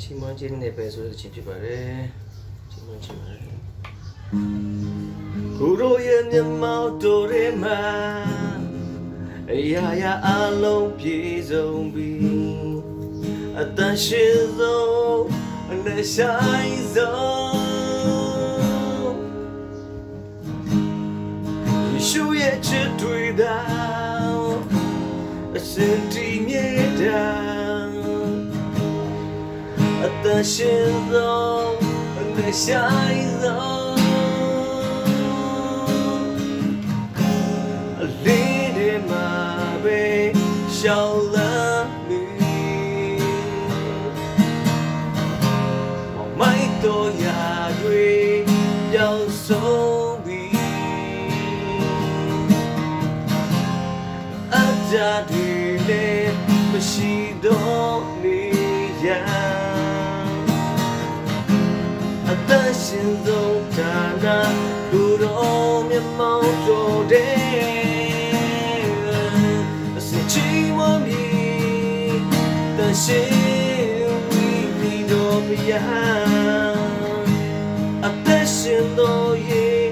ချိန်မှန်းခြင်းနဲ့ပဲဆိုတဲ့အချိန်ဖြစ်ပါတယ်ချိန်မှန်းခြင်းပါကိုရိုရဲ့မျက်မှောက်တို့ထဲမှာအရာရာအလုံးပြေဆုံးပြီးအတန်ရှင်းဆုံးအနဲ့ဆိုင်ဆုံးယေရှုရဲ့ချစ်တွေသာအစင်တီမြေတာအတန်ရှင်းဆုံးအနဲ့ဆိုင်ဆုံးအလေးတွေမှာပဲရှောင်းလာမိမိုက်တော်ရာတွေရောက်ဆုံးပြီအကြတွေလည်းမရှိတော့နေရအသက်ရှင်ဆုံးဌာနလူတော်မျက်မှောက်တော်တဲ့အစချီးမွေးတရှိဝိမိတော်မယာအသက်ရှင်တော်ရဲ့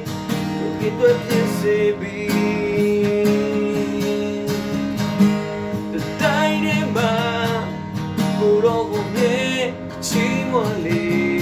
ဒီတွေ့ဖြစ်စေပြီတိုင်းထဲမှာကိုတော်ကိုမြဲချီးမွမ်းလေ